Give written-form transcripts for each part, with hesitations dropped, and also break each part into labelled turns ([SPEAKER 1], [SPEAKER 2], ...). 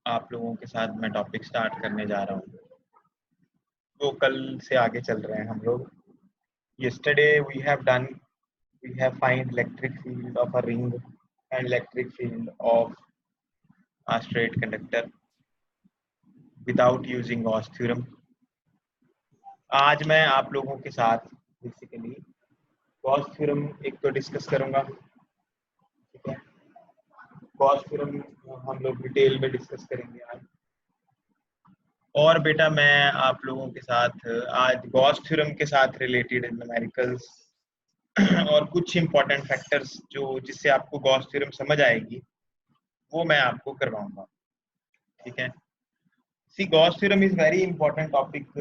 [SPEAKER 1] आप लोगों के साथ मैं टॉपिक स्टार्ट करने जा रहा हूँ, वो कल से आगे चल रहे हैं हम लोग। Yesterday we have find electric field of a ring and electric field of a straight conductor without using Gauss theorem. आज मैं आप लोगों के साथ बेसिकली गॉस थ्योरम एक तो डिस्कस करूंगा, ठीक है। गॉस थ्योरम हम लोग डिटेल में डिस्कस करेंगे आज। और बेटा मैं आप लोगों के साथ आज गॉस थ्योरम के साथ रिलेटेड न्यूमेरिकल्स और कुछ इंपॉर्टेंट फैक्टर्स जो जिससे आपको गॉस थ्योरम समझ आएगी वो मैं आपको करवाऊंगा, ठीक है। See Gauss theorem is very important topic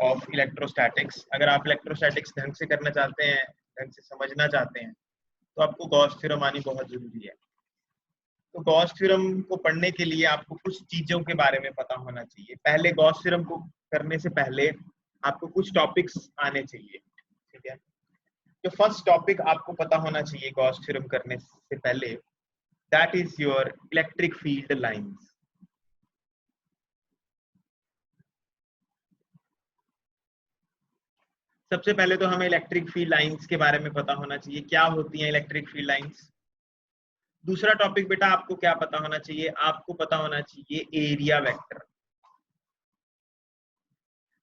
[SPEAKER 1] of electrostatics. अगर आप इलेक्ट्रोस्टैटिक्स ढंग से करना चाहते हैं, ढंग से समझना चाहते हैं, तो आपको गॉस थ्योरम आनी बहुत जरूरी है। तो गॉस थ्योरम को पढ़ने के लिए आपको कुछ चीजों के बारे में पता होना चाहिए। पहले गॉस थ्योरम को करने से पहले आपको कुछ टॉपिक्स आने चाहिए, ठीक है। जो फर्स्ट टॉपिक आपको पता होना चाहिए गॉस थ्योरम करने से पहले, that is your electric field lines. सबसे पहले तो हमें इलेक्ट्रिक फील्ड लाइंस के बारे में पता होना चाहिए, क्या होती हैं इलेक्ट्रिक फील्ड लाइंस। दूसरा टॉपिक बेटा आपको क्या पता होना चाहिए, आपको पता होना चाहिए एरिया वेक्टर,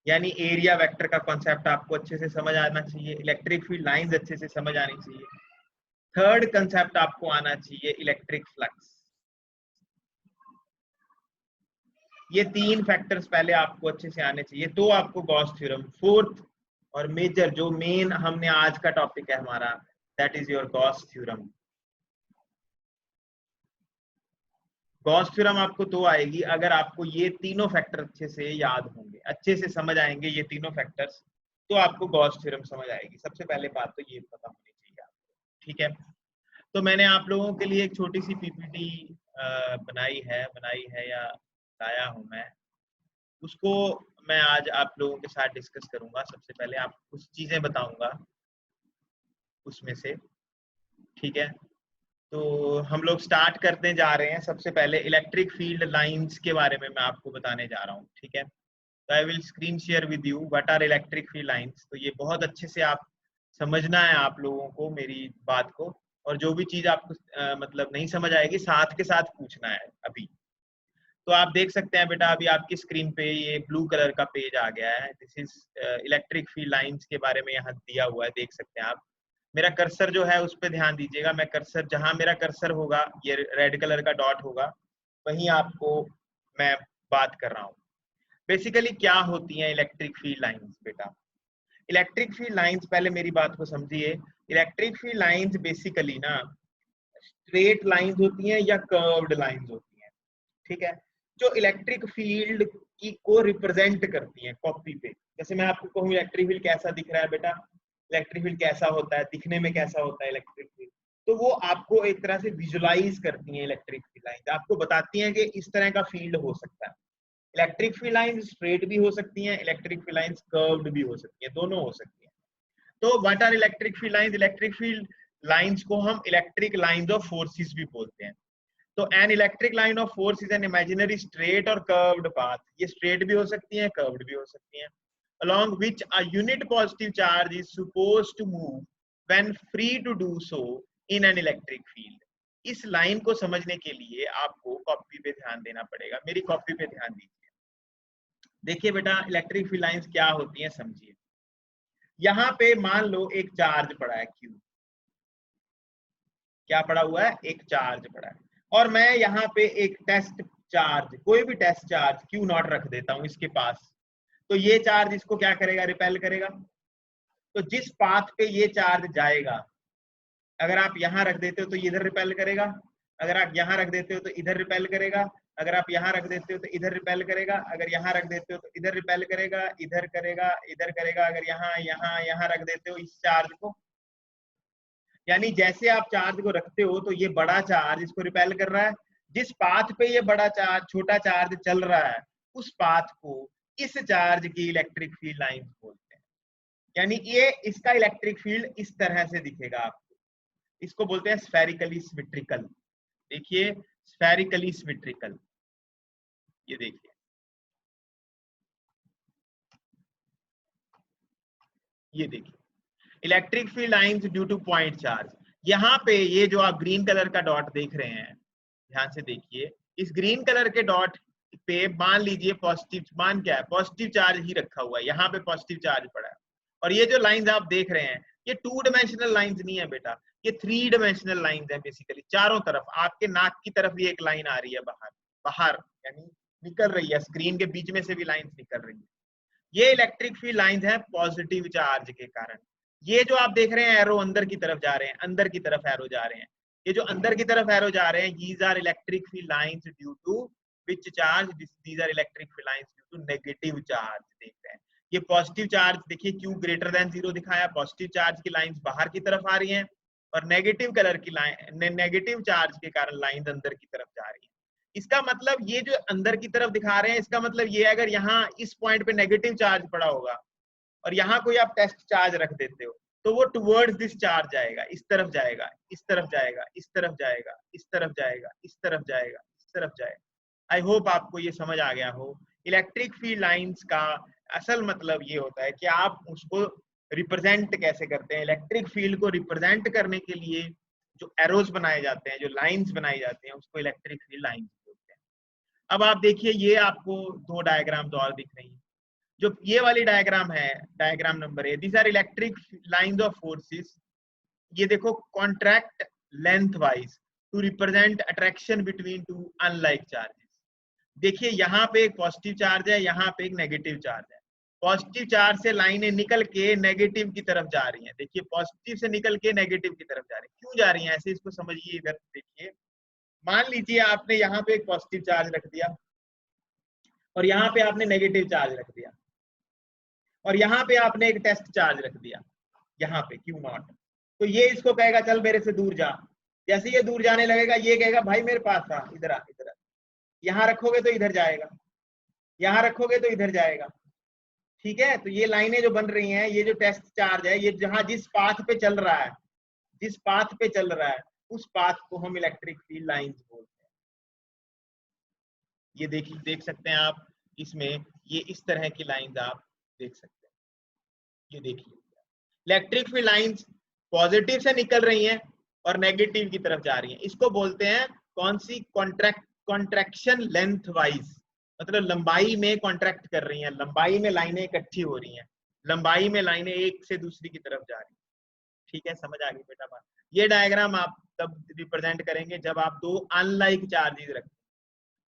[SPEAKER 1] यानी एरिया वेक्टर का कॉन्सेप्ट आपको अच्छे से समझ आना चाहिए, इलेक्ट्रिक फील्ड लाइंस अच्छे से समझ आनी चाहिए। थर्ड कंसेप्ट आपको आना चाहिए इलेक्ट्रिक फ्लक्स। ये तीन फैक्टर्स पहले आपको अच्छे से आने चाहिए तो आपको गॉस थ्योरम। फोर्थ और मेजर जो मेन हमने आज का टॉपिक है हमारा, that is your Gauss theorem. Gauss theorem आपको तो आएगी अगर आपको ये तीनों फैक्टर अच्छे से याद होंगे, अच्छे से समझ आएंगे ये तीनों फैक्टर्स, तो आपको गॉस थ्योरम समझ आएगी। सबसे पहले बात तो ये पता होनी चाहिए आपको, ठीक है। तो मैंने आप लोगों के लिए एक छोटी सी पीपीटी बनाई है या लाया हूं मैं, उसको मैं आज आप लोगों के साथ डिस्कस करूंगा। सबसे पहले आपको कुछ चीजें बताऊंगा उसमें से, ठीक है। तो हम लोग स्टार्ट करते जा रहे हैं। सबसे पहले इलेक्ट्रिक फील्ड लाइंस के बारे में मैं आपको बताने जा रहा हूँ, ठीक है। तो I will screen share with you what are electric field lines. तो ये बहुत अच्छे से आप समझना है आप लोगों को मेरी बात को, और जो भी चीज आपको मतलब नहीं समझ आएगी साथ के साथ पूछना है अभी। तो आप देख सकते हैं बेटा अभी आपकी स्क्रीन पे ये ब्लू कलर का पेज आ गया है। This is electric field lines के बारे में यहाँ दिया हुआ है, देख सकते हैं आप। मेरा कर्सर जो है उस पर ध्यान दीजिएगा। मैं कर्सर जहां मेरा कर्सर होगा, ये रेड कलर का डॉट होगा, वहीं आपको मैं बात कर रहा हूँ। बेसिकली क्या होती हैं इलेक्ट्रिक फील्ड लाइंस बेटा। इलेक्ट्रिक फील्ड लाइंस, पहले मेरी बात को समझिए। इलेक्ट्रिक फील्ड लाइंस बेसिकली ना स्ट्रेट लाइंस होती हैं या कर्व्ड लाइंस होती हैं, ठीक है, जो इलेक्ट्रिक फील्ड की को रिप्रेजेंट करती हैं कॉपी पे। जैसे मैं आपको कहूँ इलेक्ट्रिक फील्ड कैसा दिख रहा है बेटा, इलेक्ट्रिक फील्ड कैसा होता है, दिखने में कैसा होता है इलेक्ट्रिक फील्ड, तो वो आपको एक तरह से विजुलाइज करती हैं। इलेक्ट्रिक फील्ड लाइंस आपको बताती हैं कि इस तरह का फील्ड हो सकता है। इलेक्ट्रिक फील्ड लाइंस स्ट्रेट भी हो सकती हैं, इलेक्ट्रिक फील्ड लाइंस कर्व्ड भी हो सकती हैं, दोनों हो सकती हैं। तो what are electric field lines. Electric field lines को हम इलेक्ट्रिक लाइंस ऑफ फोर्सेस भी बोलते हैं। तो an electric line of force is an imaginary straight और कर्व्ड पाथ। ये स्ट्रेट भी हो सकती है, कर्व्ड भी हो सकती है, along which a unit positive charge is supposed to move when free to do so in an electric field. इस लाइन को समझने के लिए आपको कॉपी पे ध्यान देना पड़ेगा। मेरी कॉपी पे ध्यान दीजिए। देखिए बेटा इलेक्ट्रिक फील्ड लाइंस क्या होती हैं समझिए। यहाँ पे मान लो एक चार्ज पड़ा है Q, क्या पड़ा हुआ है, एक चार्ज पड़ा है, और मैं यहाँ पे एक टेस्ट चार्ज, कोई भी टेस्ट चार्ज Q नॉट रख देता हूँ इसके पास। तो ये चार्ज इसको क्या करेगा, रिपेल करेगा। तो जिस पाथ पे ये चार्ज जाएगा, अगर आप यहाँ रख देते हो तो इधर रिपेल करेगा, अगर आप यहाँ रख देते हो तो इधर रिपेल करेगा, अगर आप यहाँ रख देते हो तो इधर रिपेल करेगा, अगर यहाँ रख देते हो तो इधर रिपेल करेगा, इधर करेगा, इधर करेगा, अगर यहाँ रख देते हो इस चार्ज को, यानी जैसे आप चार्ज को रखते हो तो ये बड़ा चार्ज इसको रिपेल कर रहा है। जिस पाथ पे ये बड़ा चार्ज छोटा चार्ज चल रहा है उस पाथ को इस चार्ज की इलेक्ट्रिक फील्ड लाइंस बोलते हैं। यानी ये इसका इलेक्ट्रिक फील्ड इस तरह से दिखेगा आपको, इसको बोलते हैं स्फेरिकली सिमेट्रिकल। देखिए स्फेरिकली सिमेट्रिकल, ये देखिए, ये देखिए electric field lines due two point charge. यहाँ पे ये जो आप ग्रीन कलर का डॉट देख रहे हैं, ध्यान से देखिए, इस ग्रीन कलर के डॉट पे मान लीजिए पॉजिटिव, मान क्या है, पॉजिटिव चार्ज ही रखा हुआ है, यहाँ पे पॉजिटिव चार्ज पड़ा है। और ये जो लाइंस आप देख रहे हैं, ये 2 डायमेंशनल लाइंस नहीं है बेटा, ये 3 डायमेंशनल लाइंस है बेसिकली। चारों तरफ आपके नाक की तरफ भी एक लाइन आ रही है बाहर, बाहर यानी निकल रही है, स्क्रीन के बीच में से भी लाइंस निकल रही है। ये इलेक्ट्रिक फील्ड लाइंस है पॉजिटिव चार्ज के कारण। ये जो आप देख रहे हैं एरो अंदर की तरफ जा रहे हैं, अंदर की तरफ एरो जा रहे हैं, ये जो अंदर की तरफ एरो जा रहे हैं, these are electric field lines due to which charge, these are electric field lines due to negative charge। देख रहे हैं ये पॉजिटिव चार्ज, देखिए Q ग्रेटर देन 0 दिखाया, पॉजिटिव चार्ज की लाइंस बाहर की तरफ आ रही हैं, और नेगेटिव कलर की लाइन, नेगेटिव चार्ज के कारण लाइंस अंदर की तरफ जा रही है। इसका मतलब ये जो अंदर की तरफ दिखा रहे हैं, इसका मतलब ये अगर यहाँ इस पॉइंट पे नेगेटिव चार्ज पड़ा होगा और यहाँ कोई आप टेस्ट चार्ज रख देते हो, तो वो टुवर्ड्स दिस चार्ज जाएगा, इस तरफ जाएगा, इस तरफ जाएगा, इस तरफ जाएगा, इस तरफ जाएगा, इस तरफ जाएगा, इस तरफ जाएगा। आई होप आपको ये समझ आ गया हो। इलेक्ट्रिक फील्ड लाइंस का असल मतलब ये होता है कि आप उसको रिप्रेजेंट कैसे करते हैं। इलेक्ट्रिक फील्ड को रिप्रेजेंट करने के लिए जो एरोज बनाए जाते हैं, जो लाइंस बनाई जाती हैं, उसको इलेक्ट्रिक फील्ड लाइंस बोलते हैं। अब आप देखिए, ये आपको 2 डायग्राम और दिख रही हैं। जो ये वाली डायग्राम है, diagram number A, these are electric lines of forces. ये देखो, contract lengthwise to represent attraction between two unlike charges. देखिए यहाँ पे एक पॉजिटिव चार्ज है, यहाँ पे एक नेगेटिव चार्ज है। पॉजिटिव चार्ज से लाइनें निकल के नेगेटिव की तरफ जा रही हैं। देखिए पॉजिटिव से निकल के नेगेटिव की तरफ जा रही है, क्यों जा रही हैं ऐसे, इसको समझिए। इधर देखिए, मान लीजिए आपने यहाँ पे एक पॉजिटिव चार्ज रख दिया और यहाँ पे आपने नेगेटिव चार्ज रख दिया, और यहाँ पे आपने एक टेस्ट चार्ज रख दिया, यहाँ पे Q0। तो ये इसको कहेगा चल मेरे से दूर जा। जैसे ये दूर जाने लगेगा, ये कहेगा भाई मेरे पास आ, इधर आ, इधर आ। यहाँ रखोगे तो इधर जाएगा, यहाँ रखोगे तो इधर जाएगा। ठीक है, तो ये लाइनें जो बन रही हैं, ये जो टेस्ट चार्ज है, ये जहां जिस पाथ पे चल रहा है, जिस पाथ पे चल रहा है, उस पाथ को हम इलेक्ट्रिक फील्ड लाइंस बोलते हैं। ये देख सकते हैं आप इसमें, ये इस तरह की लाइंस आप देख सकते हैं। ये देखिए, इलेक्ट्रिक फील्ड लाइंस पॉजिटिव से निकल रही हैं और नेगेटिव की तरफ जा रही हैं। इसको बोलते हैं कौन सी, कॉन्ट्रैक्शन लेंथ वाइज, मतलब लंबाई में कॉन्ट्रैक्ट कर रही हैं, लंबाई में लाइनें इकट्ठी हो रही हैं, लंबाई में लाइनें एक से दूसरी की तरफ जा रही हैं। ठीक है, समझ आ गई बेटा बात। ये डायग्राम आप तब रिप्रेजेंट करेंगे जब आप 2 अनलाइक चार्जेस रखें,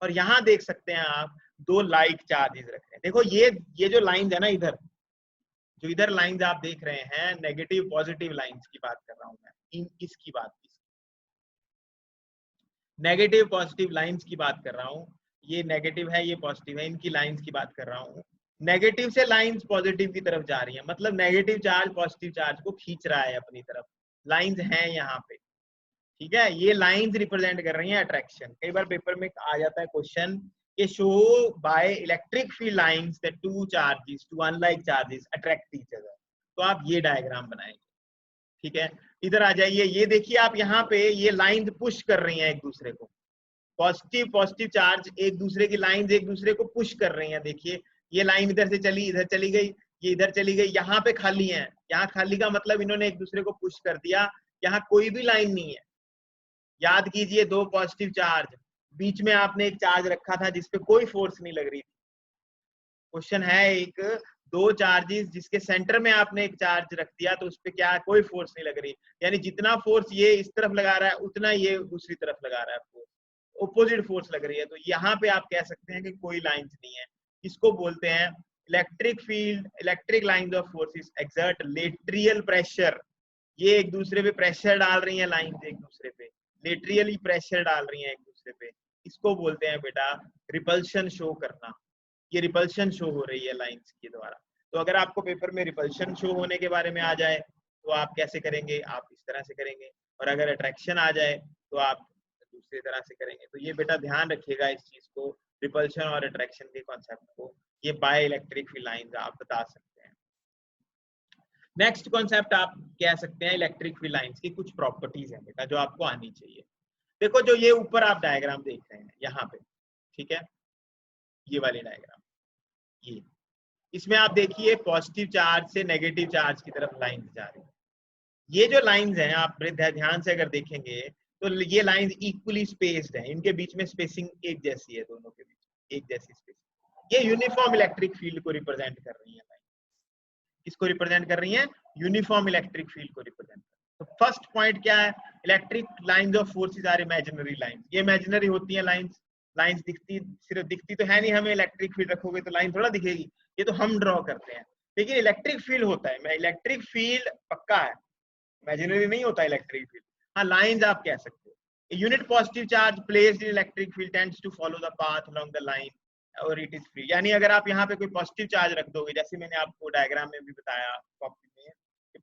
[SPEAKER 1] और यहाँ देख सकते हैं आप 2 लाइक चार्जेस रखें। देखो ये जो लाइन है ना, इधर जो इधर लाइंस आप देख रहे हैं, नेगेटिव पॉजिटिव लाइंस की बात कर रहा हूं मैं, इसकी बात, नेगेटिव पॉजिटिव लाइंस की बात कर रहा हूं। ये नेगेटिव है, ये पॉजिटिव है, इनकी लाइंस की बात कर रहा हूं। नेगेटिव से लाइंस पॉजिटिव की तरफ जा रही है, मतलब नेगेटिव चार्ज पॉजिटिव चार्ज को खींच रहा है अपनी तरफ। लाइंस हैं यहाँ पे, ठीक है, ये लाइंस रिप्रेजेंट कर रही हैं अट्रैक्शन। कई बार पेपर में आ जाता है क्वेश्चन कि show by electric field lines that 2 charges, 2 unlike charges attract each other. तो आप ये डायग्राम बनाएंगे। ठीक है, इधर आ जाइए, ये देखिए आप यहाँ पे ये लाइंस पुश कर रही हैं एक दूसरे को, पॉजिटिव पॉजिटिव चार्ज एक दूसरे की लाइंस एक दूसरे को पुश कर रही हैं। देखिए ये लाइन इधर से चली, इधर चली गई, ये इधर चली गई, यहाँ पे खाली है, यहाँ खाली का मतलब इन्होंने एक दूसरे को पुश कर दिया, यहाँ कोई भी लाइन नहीं है। याद कीजिए 2 पॉजिटिव चार्ज, बीच में आपने एक चार्ज रखा था जिसपे कोई फोर्स नहीं लग रही थी। क्वेश्चन है एक, 2 चार्जेस जिसके सेंटर में आपने एक चार्ज रख दिया तो उसपे क्या, कोई फोर्स नहीं लग रही, यानी जितना फोर्स ये इस तरफ लगा रहा है उतना ये दूसरी तरफ लगा रहा है, फोर्स ऑपोजिट फोर्स लग रही है। तो यहाँ पे आप कह सकते हैं कि कोई लाइंस नहीं है। इसको बोलते हैं electric field, electric lines of forces exert lateral pressure. ये एक दूसरे पे प्रेशर डाल रही हैं लाइंस, एक दूसरे पे लेटरियली प्रेशर डाल रही हैं एक दूसरे पे। इसको बोलते हैं बेटा रिपल्शन शो करना। ये रिपल्शन शो हो रही है लाइंस के द्वारा। तो अगर आपको पेपर में रिपल्शन शो होने के बारे में आ जाए तो आप कैसे करेंगे, आप इस तरह से करेंगे, और अगर अट्रैक्शन आ जाए तो आप दूसरी तरह से करेंगे। तो ये बेटा ध्यान रखिएगा इस चीज को, रिपल्शन और अट्रैक्शन के कॉन्सेप्ट को, ये बाय इलेक्ट्रिक फील्ड लाइंस आप बता सकते हैं। नेक्स्ट कॉन्सेप्ट आप कह सकते हैं इलेक्ट्रिक फील्ड लाइंस की कुछ प्रॉपर्टीज है बेटा जो आपको आनी चाहिए। देखो जो ये ऊपर आप डायग्राम देख रहे हैं यहाँ पे, ठीक है, ये वाली डायग्राम, ये इसमें आप देखिए पॉजिटिव चार्ज से नेगेटिव चार्ज की तरफ लाइन जा रही है। ये जो लाइंस हैं आप ध्यान से अगर देखेंगे तो ये लाइंस इक्वली स्पेस्ड हैं, इनके बीच में स्पेसिंग एक जैसी है, दोनों के बीच एक जैसी स्पेसिंग। ये यूनिफॉर्म इलेक्ट्रिक फील्ड को रिप्रेजेंट कर रही है। किसको रिप्रेजेंट कर रही है? यूनिफॉर्म इलेक्ट्रिक फील्ड को रिप्रेजेंट कर रही है। तो फर्स्ट पॉइंट क्या है? Electric lines of forces are imaginary lines. ये इमेजिनरी होती है लाइंस, लाइंस दिखती सिर्फ दिखती तो है नहीं हमें, इलेक्ट्रिक फील्ड रखोगे तो लाइन थोड़ा दिखेगी, ये तो हम ड्रॉ करते हैं। लेकिन इलेक्ट्रिक फील्ड होता है, इलेक्ट्रिक फील्ड पक्का है, इमेजिनरी नहीं होता इलेक्ट्रिक फील्ड। हाँ लाइंस आप कह सकते हो। Unit positive charge placed in electric field tends to follow the path along the line और इट इज फ्री। यानी अगर आप यहाँ पे कोई पॉजिटिव चार्ज रख दोगे, जैसे मैंने आपको डायग्राम में भी बताया कॉपी में,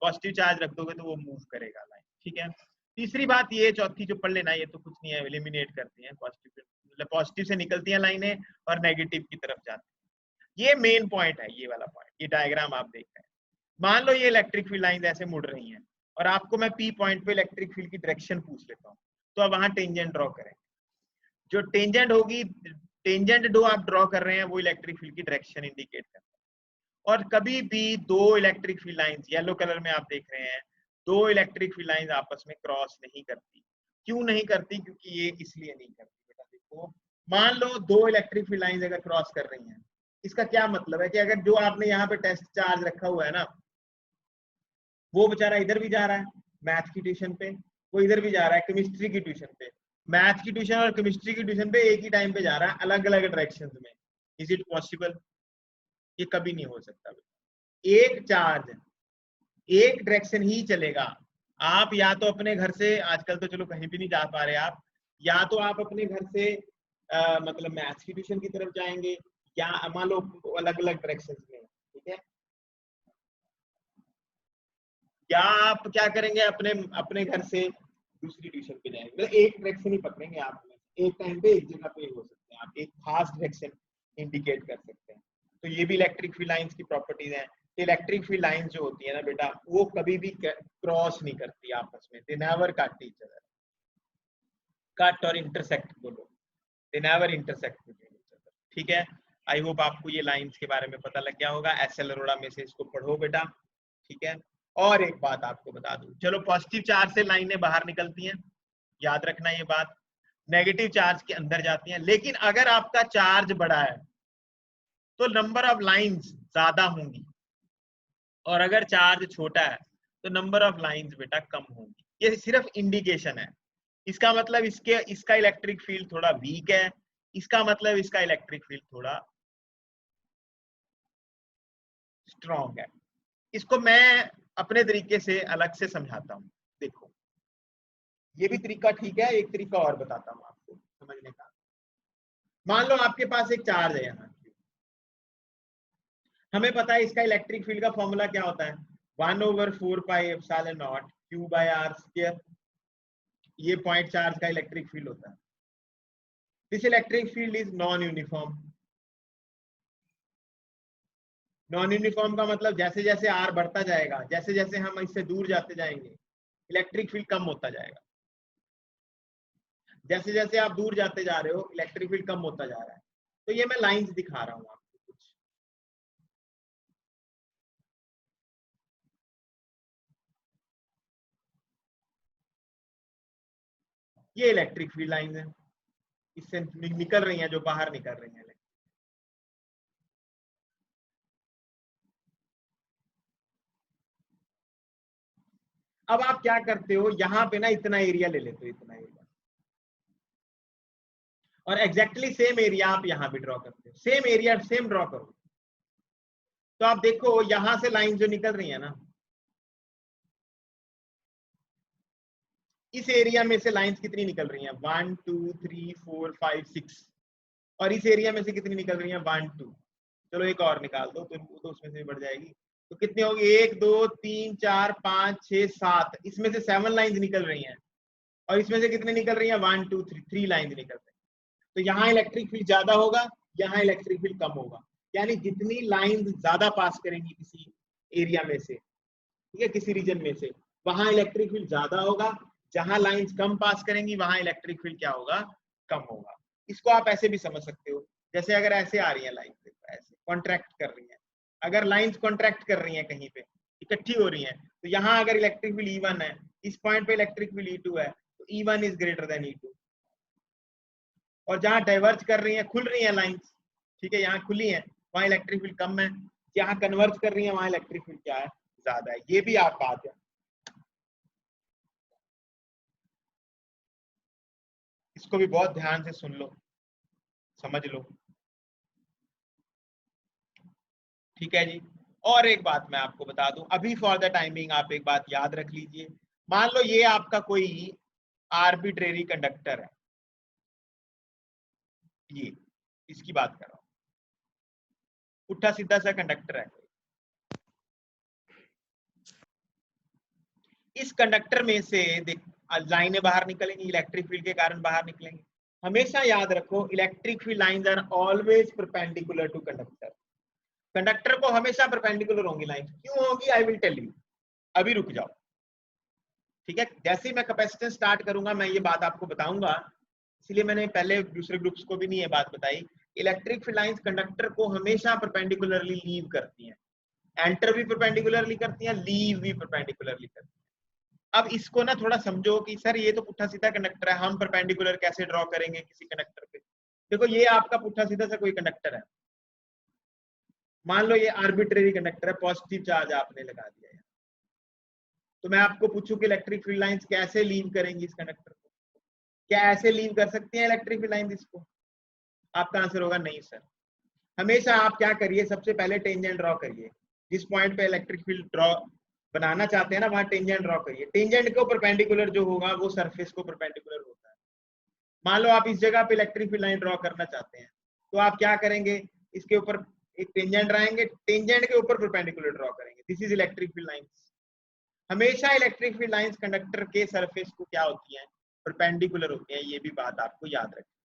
[SPEAKER 1] पॉजिटिव चार्ज रख दोगे तो वो मूव करेगा लाइन, ठीक है। तीसरी बात ये, चौथी जो पढ़ लेना, ये तो कुछ नहीं है, एलिमिनेट करती है पॉजिटिव, मतलब पॉजिटिव से निकलती है लाइनें और नेगेटिव की तरफ जाती है। ये मेन पॉइंट है, ये वाला पॉइंट, ये डायग्राम आप देख रहे हैं। मान लो ये इलेक्ट्रिक फील्ड लाइन ऐसे मुड़ रही हैं और आपको मैं पी पॉइंट पे इलेक्ट्रिक फील्ड की डायरेक्शन पूछ लेता हूँ, तो अब वहां टेंजेंट ड्रॉ करेंगे। जो टेंजेंट होगी, टेंजेंट जो आप ड्रॉ कर रहे हैं वो इलेक्ट्रिक फील्ड की डायरेक्शन इंडिकेट करता है। और कभी भी दो electric field lines, yellow colour में आप देख रहे हैं, दो इलेक्ट्रिक फील्ड लाइंस आपस में क्रॉस नहीं करती। क्यों नहीं करती? क्योंकि ये इसलिए नहीं करती बेटा, देखो मान लो दो इलेक्ट्रिक फील्ड लाइंस अगर क्रॉस कर रही हैं, इसका क्या मतलब है कि अगर जो आपने यहाँ पे टेस्ट चार्ज रखा हुआ है ना, वो बेचारा इधर भी जा रहा है मैथ की ट्यूशन पे, वो इधर भी जा रहा है केमिस्ट्री की ट्यूशन पे, मैथ की ट्यूशन और केमिस्ट्री की ट्यूशन पे एक ही टाइम पे जा रहा है, अलग अलग डायरेक्शंस में। Is it possible? ये कभी नहीं हो सकता। एक चार्ज एक डायरेक्शन ही चलेगा। आप या तो अपने घर से, आजकल तो चलो कहीं भी नहीं जा पा रहे आप, या तो आप अपने घर से मतलब मैथ्स की ट्यूशन की तरफ जाएंगे, या मान लो अलग अलग डायरेक्शंस में, ठीक है, या आप क्या करेंगे, अपने अपने घर से दूसरी ट्यूशन पे जाएंगे, मतलब एक डायरेक्शन ही पकड़ेंगे आप, एक टाइम पे एक जगह पे हो सकते हैं, आप एक खास डायरेक्शन इंडिकेट कर सकते हैं। तो ये भी इलेक्ट्रिक फील्ड लाइंस की प्रॉपर्टीज हैं। इलेक्ट्रिक फील्ड लाइंस जो होती है ना बेटा, वो कभी भी क्रॉस नहीं करती आपस में, they never cut each other. Cut और इंटरसेक्ट बोलो, they never intersect between each other, ठीक है। आई होप आपको ये लाइंस के बारे में पता लग गया होगा। एसएल अरोड़ा में से इसको पढ़ो बेटा, ठीक है। और एक बात आपको बता दूं, चलो पॉजिटिव चार्ज से लाइनें बाहर निकलती हैं, याद रखना ये बात, नेगेटिव चार्ज के अंदर जाती हैं। लेकिन अगर आपका चार्ज बड़ा है तो नंबर ऑफ लाइंस ज्यादा होंगी, और अगर चार्ज छोटा है तो नंबर ऑफ लाइंस बेटा कम होंगी। ये सिर्फ इंडिकेशन है, इसका मतलब इसका इलेक्ट्रिक फील्ड थोड़ा वीक है, इसका मतलब इसका इलेक्ट्रिक फील्ड थोड़ा स्ट्रॉन्ग है। इसको मैं अपने तरीके से अलग से समझाता हूँ। देखो ये भी तरीका ठीक है, एक तरीका और बताता हूँ आपको समझने का। मान लो आपके पास एक चार्ज है यहाँ, हमें पता है इसका इलेक्ट्रिक फील्ड का फॉर्मूला क्या होता है, 1/4 pi epsilon naught Q by R square. ये पॉइंट चार्ज का इलेक्ट्रिक फील्ड होता है। This electric field is non uniform. Non uniform का मतलब जैसे जैसे R बढ़ता जाएगा, जैसे जैसे हम इससे दूर जाते जाएंगे, इलेक्ट्रिक फील्ड कम होता जाएगा। जैसे जैसे आप दूर जाते जा रहे हो, इलेक्ट्रिक फील्ड कम होता जा रहा है। तो ये मैं लाइंस दिखा रहा हूँ आपको कुछ। ये इलेक्ट्रिक फील्ड लाइंस है, इससे निकल रही हैं, जो बाहर निकल रही हैं। अब आप क्या करते हो, यहाँ पे ना इतना एरिया ले लेते हो, इतना एरिया, और एग्जैक्टली सेम एरिया आप यहाँ भी ड्रॉ करते हो, सेम एरिया सेम ड्रॉ करो। तो आप देखो यहां से लाइन जो निकल रही है ना, इस एरिया में से लाइंस कितनी निकल रही हैं, 1 2 3 4 5 6, और इस एरिया में से कितनी निकल रही हैं, 1 2। चलो एक और निकाल दो तो उसमें से बढ़ जाएगी। तो कितनी होगी, 1 2 3 4 5 6 7, इसमें से 7 लाइंस निकल रही हैं, और इसमें से कितनी निकल रही है, 1 2 3 लाइंस निकल रही है। तो यहाँ इलेक्ट्रिक फील्ड ज्यादा होगा, यहाँ इलेक्ट्रिक फील्ड कम होगा। यानी जितनी लाइन ज्यादा पास करेंगी किसी एरिया में से, ठीक है, किसी रीजन में से, वहां इलेक्ट्रिक फील्ड ज्यादा होगा। जहां लाइंस कम पास करेंगी वहां इलेक्ट्रिक फील्ड क्या होगा, कम होगा। इसको आप ऐसे भी समझ सकते हो, जैसे अगर ऐसे आ रही है लाइन, देखो ऐसे कॉन्ट्रैक्ट कर रही है, अगर लाइंस कॉन्ट्रैक्ट कर रही है कहीं पे इकट्ठी हो रही हैं, तो यहाँ अगर इलेक्ट्रिक फील्ड E1 है, इस पॉइंट पे इलेक्ट्रिक फील्ड E2 है, तो E1 is greater than E2। और जहां डाइवर्ज कर रही है, खुल रही है लाइंस, ठीक है, यहाँ खुली है, वहां इलेक्ट्रिक फील्ड कम है, जहां कन्वर्ज कर रही है वहां इलेक्ट्रिक फील्ड क्या है, ज्यादा है। ये भी आप बात है, इसको भी बहुत ध्यान से सुन लो, समझ लो, ठीक है जी। और एक बात मैं आपको बता दूं, अभी फॉर द टाइमिंग आप एक बात याद रख लीजिए, मान लो ये आपका कोई आर्बिट्रेरी कंडक्टर है, ये इसकी बात कर रहा हूं, पुट्ठा सीधा सा कंडक्टर है, इस कंडक्टर में से देख लाइनें बाहर निकलेंगी, इलेक्ट्रिक फील्ड के कारण बाहर निकलेंगी। हमेशा याद रखो, electric field lines are always perpendicular to conductor. Conductor को हमेशा परपेंडिकुलर होंगी लाइंस, क्यों होगी आई विल टेल यू, अभी रुक जाओ, ठीक है। जैसे ही मैं कैपेसिटेंस स्टार्ट करूंगा मैं ये बात आपको बताऊंगा, इसलिए मैंने पहले दूसरे ग्रुप्स को भी नहीं ये बात बताई। इलेक्ट्रिक फील्ड लाइंस कंडक्टर को हमेशा परपेंडिकुलरली लीव करती हैं, एंटर भी परपेंडिकुलरली करती हैं, लीव भी परपेंडिकुलरली करती हैं। अब इसको ना थोड़ा समझो कि सर ये तो पुट्ठा सीधा कंडक्टर है, हम परपेंडिकुलर कैसे ड्रॉ करेंगे किसी कंडक्टर पे। देखो ये आपका पुट्ठा सीधा सा कोई कंडक्टर है, मान लो ये आर्बिट्रेरी कंडक्टर है, पॉजिटिव चार्ज आपने लगा दिया है, तो मैं आपको पूछूं कि इलेक्ट्रिक फील्ड लाइंस कैसे लीव करेंगी इस कंडक्टर को, क्या ऐसे लीव कर सकती हैं इलेक्ट्रिक फील्ड लाइंस इसको? आपका आंसर होगा नहीं सर। हमेशा आप क्या करिए, सबसे पहले टेंजेंट ड्रॉ करिए, जिस पॉइंट पे इलेक्ट्रिक फील्ड ड्रॉ बनाना चाहते हैं ना वहां टेंजेंट ड्रॉ करिए, टेंजेंट को परपेंडिकुलर जो होगा वो सरफेस को परपेंडिकुलर होता है। मान लो आप इस जगह पे इलेक्ट्रिक फील्ड लाइन ड्रॉ करना चाहते हैं, तो आप क्या करेंगे, इसके ऊपर एक टेंजेंट आएंगे, टेंजेंट के ऊपर परपेंडिकुलर ड्रॉ करेंगे, this is electric field lines. हमेशा इलेक्ट्रिक फील्ड लाइंस कंडक्टर के सरफेस को क्या होती हैं, परपेंडिकुलर होती हैं, ये भी बात आपको याद रखनी।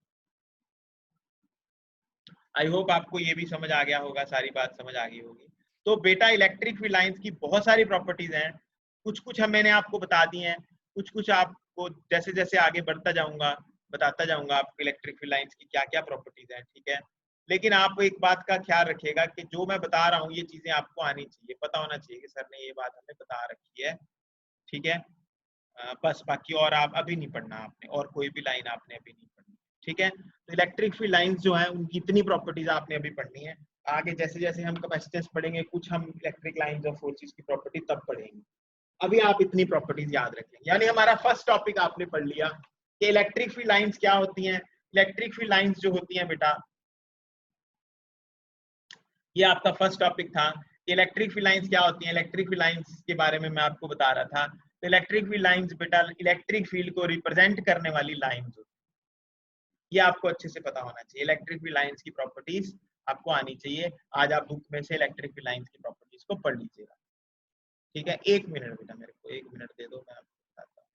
[SPEAKER 1] आई होप आपको ये भी समझ आ गया होगा, सारी बात समझ आ गई होगी। तो बेटा इलेक्ट्रिक फील्ड लाइंस की बहुत सारी प्रॉपर्टीज हैं, कुछ कुछ हम मैंने आपको बता दी हैं, कुछ कुछ आपको जैसे जैसे आगे बढ़ता जाऊंगा बताता जाऊंगा आपको इलेक्ट्रिक फील्ड लाइंस की क्या क्या प्रॉपर्टीज हैं, ठीक है। लेकिन आप एक बात का ख्याल रखिएगा कि जो मैं बता रहा हूँ ये चीजें आपको आनी चाहिए, पता होना चाहिए कि सर ने ये बात हमें बता रखी है, ठीक है। बस बाकी और आप अभी नहीं पढ़ना आपने, और कोई भी लाइन आपने अभी नहीं पढ़नी, ठीक है। तो इलेक्ट्रिक फील्ड लाइंस जो है उनकी इतनी प्रॉपर्टीज आपने अभी पढ़नी है, आगे जैसे जैसे हम कैपेसिटेंस पढ़ेंगे कुछ हम इलेक्ट्रिक लाइंस और फोर्सेस की प्रॉपर्टी तब पढ़ेंगे, अभी आप इतनी प्रॉपर्टीज याद रखें। यानी हमारा फर्स्ट टॉपिक आपने पढ़ लिया कि इलेक्ट्रिक फील्ड लाइंस क्या होती हैं। इलेक्ट्रिक फील्ड लाइंस जो होती हैं बेटा, ये आपका फर्स्ट टॉपिक था, इलेक्ट्रिक फील्ड लाइंस क्या होती हैं। इलेक्ट्रिक फील्ड लाइंस के बारे में मैं आपको बता रहा था। तो इलेक्ट्रिक फील्ड लाइंस बेटा इलेक्ट्रिक फील्ड को रिप्रेजेंट करने वाली लाइंस, ये आपको अच्छे से पता होना चाहिए। इलेक्ट्रिक फील्ड लाइंस की प्रॉपर्टीज आपको आनी चाहिए, आज आप बुक में से इलेक्ट्रिक फील्ड लाइंस की प्रॉपर्टीज को पढ़ लीजिएगा, ठीक है। एक मिनट बेटा, मेरे को एक मिनट दे दो, मैं आपको बताता हूँ।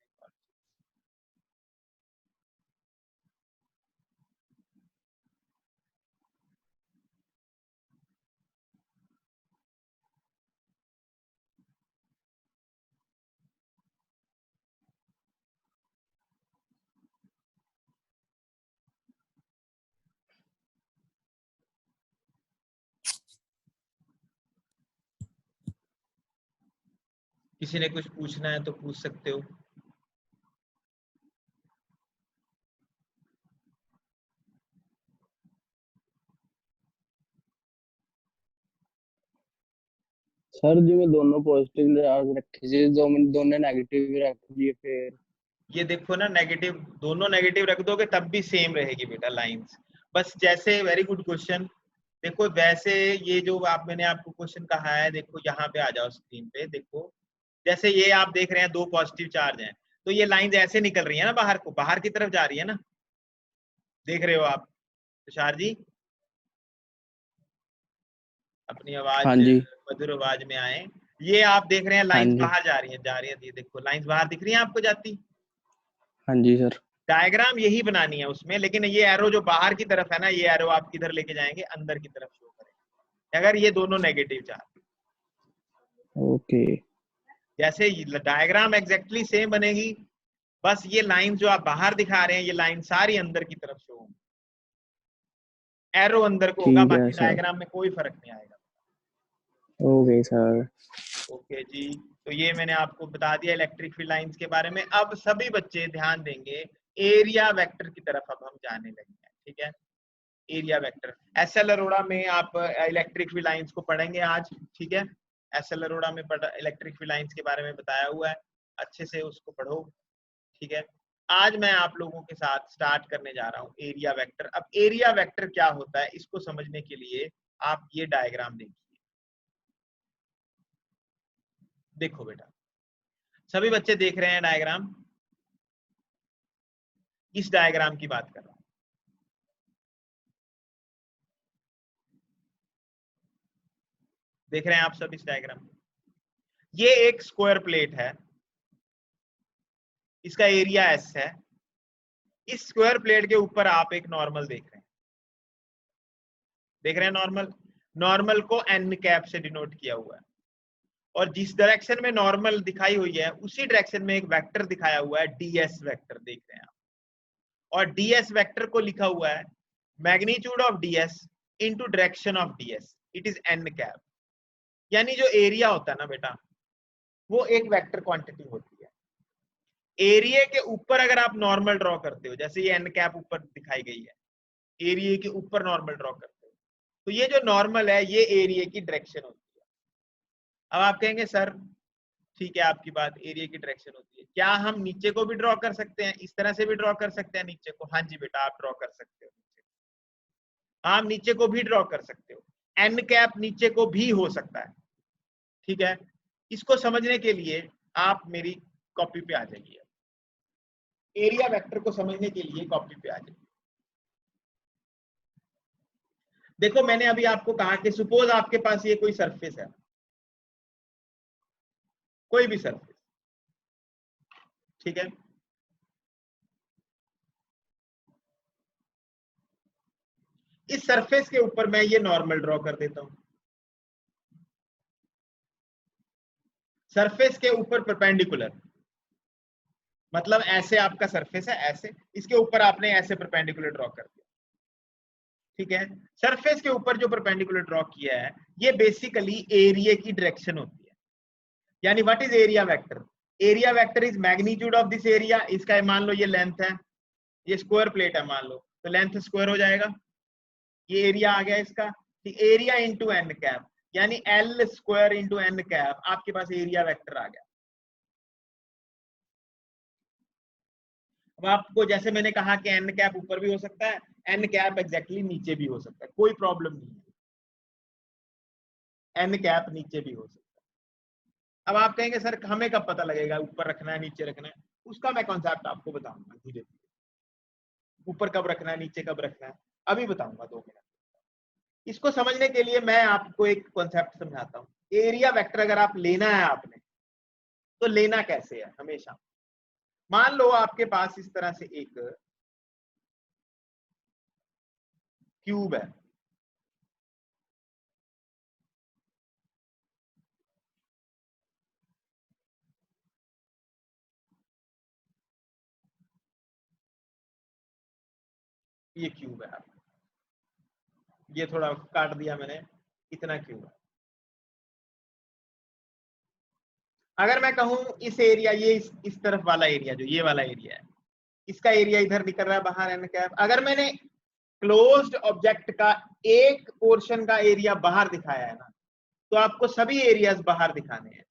[SPEAKER 1] किसी ने कुछ पूछना है तो पूछ सकते हो।
[SPEAKER 2] सर जी मैं दोनों पॉजिटिव चार्ज रखे जी, जो मैंने दोनों नेगेटिव रख दिए, फिर
[SPEAKER 1] ये देखो ना, नेगेटिव, दोनों नेगेटिव रख दोगे तब भी सेम रहेगी बेटा लाइंस, बस जैसे, वेरी गुड क्वेश्चन। देखो वैसे ये जो आप मैंने आपको क्वेश्चन कहा है, देखो यहाँ पे आ जाओ स्क्रीन पे, देखो जैसे ये आप देख रहे हैं दो पॉजिटिव चार्ज हैं, तो ये लाइंस ऐसे निकल रही है ना बाहर को, बाहर की तरफ जा रही है ना, देख रहे हो आप तुषार जी? अपनी
[SPEAKER 2] हाँ
[SPEAKER 1] आवाज,
[SPEAKER 2] जी।
[SPEAKER 1] मधुर आवाज में आए। ये आप देख रहे हैं
[SPEAKER 2] हाँ
[SPEAKER 1] लाइंस
[SPEAKER 2] जी।
[SPEAKER 1] बाहर जा रही है, जा रही है, ये देखो लाइंस बाहर दिख रही है आपको जाती।
[SPEAKER 2] हाँ जी सर।
[SPEAKER 1] डायग्राम यही बनानी है उसमें, लेकिन ये एरो जो बाहर की तरफ है ना, ये एरो आप किधर लेके जाएंगे, अंदर की तरफ शो करेंगे अगर ये दोनों नेगेटिव चार्ज।
[SPEAKER 2] ओके।
[SPEAKER 1] जैसे डायग्राम एग्जैक्टली सेम बनेगी, बस ये लाइन जो आप बाहर दिखा रहे हैं ये लाइन सारी अंदर की तरफ शो होंगी, एरो अंदर को होगा,
[SPEAKER 2] ठीक है
[SPEAKER 1] बाकी
[SPEAKER 2] सर।
[SPEAKER 1] डायग्राम में कोई फर्क नहीं आएगा।
[SPEAKER 2] Okay sir.
[SPEAKER 1] ओके जी, तो ये मैंने आपको बता दिया इलेक्ट्रिक फील्ड लाइंस के बारे में। अब सभी बच्चे ध्यान देंगे, एरिया वेक्टर की तरफ अब हम जाने लगे हैं, ठीक है। एरिया वेक्टर एसएल अरोड़ा में आप इलेक्ट्रिक फील्ड लाइंस को पढ़ेंगे आज, ठीक है। एसएल अरोड़ा में इलेक्ट्रिक फील्ड लाइंस के बारे में बताया हुआ है, अच्छे से उसको पढ़ो, ठीक है। आज मैं आप लोगों के साथ स्टार्ट करने जा रहा हूँ एरिया वेक्टर। अब एरिया वेक्टर क्या होता है इसको समझने के लिए आप ये डायग्राम देखिए। देखो बेटा, सभी बच्चे देख रहे हैं डायग्राम, इस डायग्राम की बात कर रहा हूं। देख रहे हैं आप सब इस डायग्राम? ये एक स्क्वायर प्लेट है, इसका एरिया एस है। इस स्क्वायर प्लेट के ऊपर आप एक नॉर्मल देख रहे हैं, देख रहे हैं नॉर्मल। नॉर्मल को एन कैप से डिनोट किया हुआ है, और जिस डायरेक्शन में नॉर्मल दिखाई हुई है उसी डायरेक्शन में एक वेक्टर दिखाया हुआ है, डीएस वेक्टर, देख रहे हैं आप। और डीएस वेक्टर को लिखा हुआ है magnitude of DS into direction of DS, it is an cap. यानी जो एरिया होता है ना बेटा, वो एक वेक्टर क्वांटिटी होती है। एरिया के ऊपर अगर आप नॉर्मल ड्रॉ करते हो, जैसे ये एन कैप ऊपर दिखाई गई है, एरिया के ऊपर नॉर्मल ड्रॉ करते हो, तो ये जो नॉर्मल है ये एरिया की डायरेक्शन होती है। अब आप कहेंगे सर ठीक है आपकी बात, एरिया की डायरेक्शन होती है, क्या हम नीचे को भी ड्रॉ कर सकते हैं, इस तरह से भी ड्रॉ कर सकते हैं नीचे को? हाँ जी बेटा, आप ड्रॉ कर सकते हो नीचे, आप नीचे को भी ड्रॉ कर सकते हो, एन कैप नीचे को भी हो सकता है, ठीक है। इसको समझने के लिए आप मेरी कॉपी पे आ जाइए, एरिया वेक्टर को समझने के लिए कॉपी पे आ जाइए। देखो मैंने अभी आपको कहा कि सपोज आपके पास ये कोई सरफेस है, कोई भी सरफेस, ठीक है। इस सरफेस के ऊपर मैं ये नॉर्मल ड्रॉ कर देता हूं, सरफेस के ऊपर परपेंडिकुलर, मतलब ऐसे आपका सरफेस है, ऐसे इसके ऊपर आपने ऐसे परपेंडिकुलर ड्रॉ कर दिया, ठीक है। सरफेस के ऊपर जो परपेंडिकुलर ड्रॉ किया है ये बेसिकली एरिया की डायरेक्शन होती है। यानी what is area vector? Area vector is magnitude of this area. इसका मान लो ये लेंथ है, ये स्क्वायर प्लेट है मान लो, तो लेंथ स्क्वायर हो जाएगा, ये एरिया आ गया इसका, एरिया इंटू एन कैप, यानी l square into n cap, आपके पास एरिया वेक्टर आ गया। अब आपको जैसे मैंने कहा कि एन कैप ऊपर भी हो सकता है, एन कैप एग्जैक्टली नीचे भी हो सकता है, कोई प्रॉब्लम नहीं है, एन कैप नीचे भी हो सकता है। अब आप कहेंगे सर हमें कब पता लगेगा ऊपर रखना है नीचे रखना है? उसका मैं कॉन्सेप्ट आपको बताऊंगा धीरे धीरे, ऊपर कब रखना है नीचे कब रखना है अभी बताऊंगा 2 मिनट। इसको समझने के लिए मैं आपको एक कॉन्सेप्ट समझाता हूँ। एरिया वेक्टर अगर आप लेना है आपने, तो लेना कैसे है? हमेशा मान लो आपके पास इस तरह से एक क्यूब है, ये क्यूब है, ये थोड़ा काट दिया मैंने, इतना क्यूब है। अगर मैं कहूं इस एरिया, ये इस तरफ वाला एरिया, जो ये वाला एरिया है, इसका एरिया इधर निकल रहा है बाहर एन कैप। अगर मैंने क्लोज्ड ऑब्जेक्ट का एक पोर्शन का एरिया बाहर दिखाया है ना, तो आपको सभी एरियाज बाहर दिखाने हैं।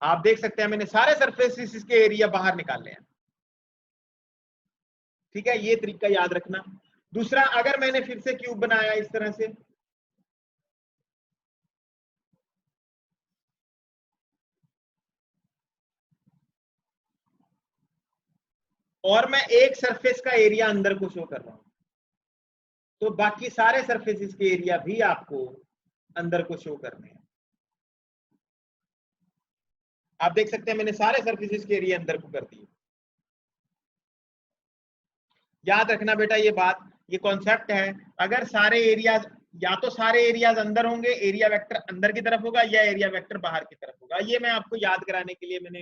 [SPEAKER 1] आप देख सकते हैं मैंने सारे सरफेसेस के एरिया बाहर निकाले हैं, ठीक है। ये तरीका याद रखना। दूसरा, अगर मैंने फिर से क्यूब बनाया इस तरह से, और मैं एक सरफेस का एरिया अंदर को शो कर रहा हूं, तो बाकी सारे सरफेसेस के एरिया भी आपको अंदर को शो करने हैं। आप देख सकते हैं मैंने सारे सरफेसेस के एरिया अंदर को कर दिए। याद रखना बेटा ये बात, ये कॉन्सेप्ट है, अगर सारे एरिया या तो सारे एरियाज अंदर होंगे, एरिया वेक्टर अंदर की तरफ होगा, या एरिया वेक्टर बाहर की तरफ होगा। ये मैं आपको याद कराने के लिए मैंने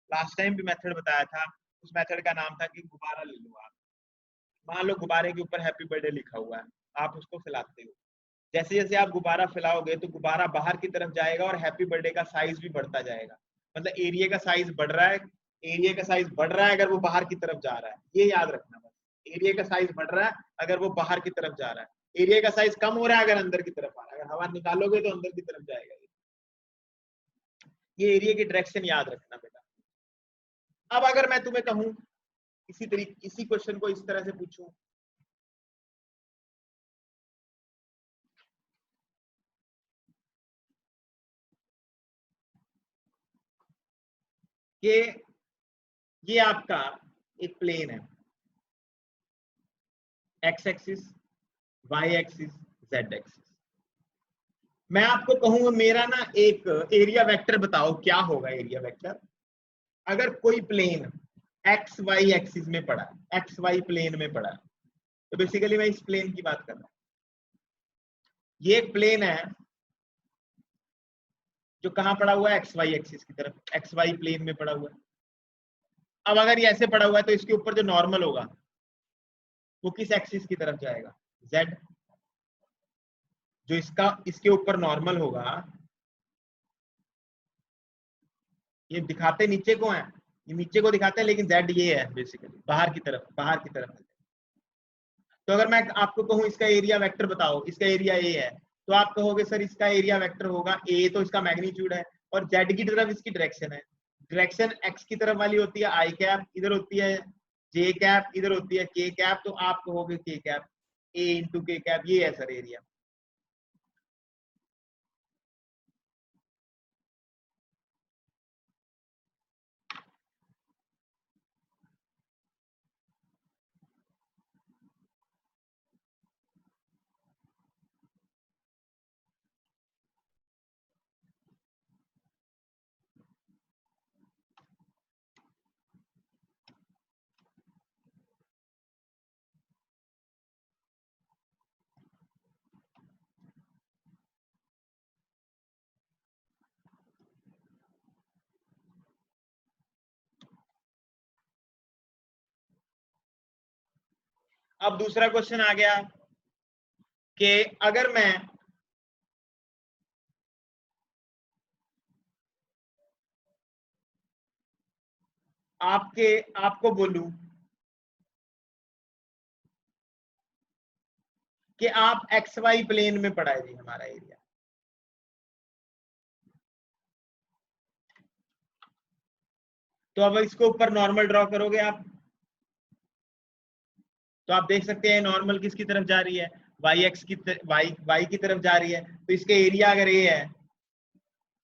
[SPEAKER 1] लास्ट टाइम भी मेथड बताया था। उस मेथड का नाम था कि गुब्बारा ले लो आप, मान लो गुब्बारे के ऊपर हैप्पी बर्थडे लिखा हुआ है, आप उसको फैलाते हो। जैसे जैसे आप गुब्बारा फैलाओगे तो गुब्बारा बाहर की तरफ जाएगा और हैप्पी बर्थडे का साइज भी बढ़ता जाएगा। मतलब एरिया का साइज बढ़ रहा है, एरिया का साइज बढ़ रहा है अगर वो बाहर की तरफ जा रहा है, ये याद रखना बस। एरिया का साइज बढ़ रहा है अगर वो बाहर की तरफ जा रहा है, एरिया का साइज कम हो रहा है अगर अंदर की तरफ आ रहा है। अगर हवा निकालोगे तो अंदर की तरफ जाएगा। ये एरिया की डायरेक्शन याद रखना बेटा। अब अगर मैं तुम्हें कहूं इसी तरीके, इसी क्वेश्चन को इस तरह से पूछूं कि ये आपका एक प्लेन है, x axis, y axis, z axis. मैं आपको कहूंगा मेरा ना एक एरिया वेक्टर बताओ, क्या होगा एरिया वेक्टर अगर कोई प्लेन एक्स वाई एक्सिस में पड़ा है, एक्स वाई प्लेन में पड़ा है। तो बेसिकली मैं इस प्लेन की बात कर रहा हूं। ये एक प्लेन है जो कहां पड़ा हुआ है, एक्स वाई एक्सिस की तरफ, एक्स वाई प्लेन में पड़ा हुआ है। अब अगर ये ऐसे पड़ा हुआ है तो इसके ऊपर जो नॉर्मल होगा वो किस एक्सिस की तरफ जाएगा, जेड। जो इसका इसके ऊपर नॉर्मल होगा, ये दिखाते नीचे को है, ये नीचे को दिखाते हैं, लेकिन जेड ये है बेसिकली बाहर की तरफ, बाहर की तरफ। तो अगर मैं आपको कहूं इसका एरिया वेक्टर बताओ, इसका एरिया ए है, तो आप कहोगे सर इसका एरिया वेक्टर होगा ए, तो इसका मैग्नीट्यूड है, और जेड की तरफ इसकी डायरेक्शन है। डायरेक्शन एक्स की तरफ वाली होती है आई कैप, इधर होती है जे कैप, इधर होती है के कैप, तो आप कहोगे के कैप, ए इंटू के कैप, ये है सर एरिया। अब दूसरा क्वेश्चन आ गया कि अगर मैं आपको बोलूं कि आप एक्स वाई प्लेन में पड़ा है जी हमारा एरिया, तो अब इसको ऊपर नॉर्मल ड्रॉ करोगे आप, तो आप देख सकते हैं नॉर्मल किसकी तरफ जा रही है, वाई एक्स की वाई की तरफ जा रही है। तो इसका एरिया अगर ए है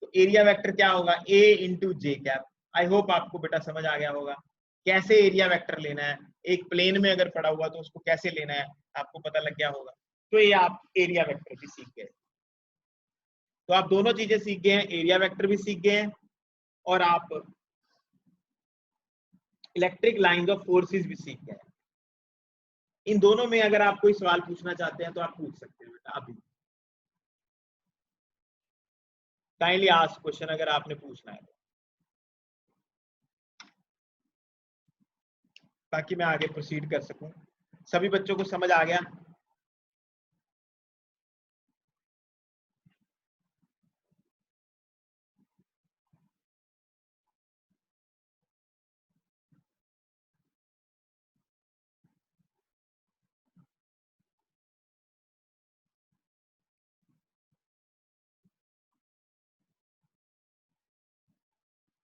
[SPEAKER 1] तो एरिया वेक्टर क्या होगा, A into J cap. I hope आपको बेटा समझ आ गया होगा कैसे एरिया वेक्टर लेना है, एक प्लेन में अगर पड़ा हुआ तो उसको कैसे लेना है, आपको पता लग गया होगा। तो ये आप एरिया वेक्टर भी सीख गए। तो आप दोनों चीजें सीख गए हैं, एरिया वेक्टर भी सीख गए हैं और आप इलेक्ट्रिक लाइंस ऑफ फोर्सेस भी सीख गए। इन दोनों में अगर आप कोई सवाल पूछना चाहते हैं तो आप पूछ सकते हैं बेटा अभी। काइंडली आस्क क्वेश्चन अगर आपने पूछना है, ताकि मैं आगे प्रोसीड कर सकूं। सभी बच्चों को समझ आ गया?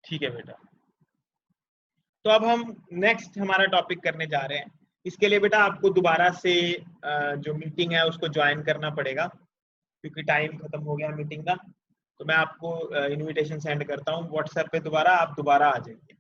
[SPEAKER 1] ठीक है बेटा। तो अब हम नेक्स्ट हमारा टॉपिक करने जा रहे हैं। इसके लिए बेटा आपको दोबारा से जो मीटिंग है उसको ज्वाइन करना पड़ेगा, क्योंकि टाइम खत्म हो गया मीटिंग का। तो मैं आपको इनविटेशन सेंड करता हूँ व्हाट्सएप पे, दोबारा आप दोबारा आ जाइए।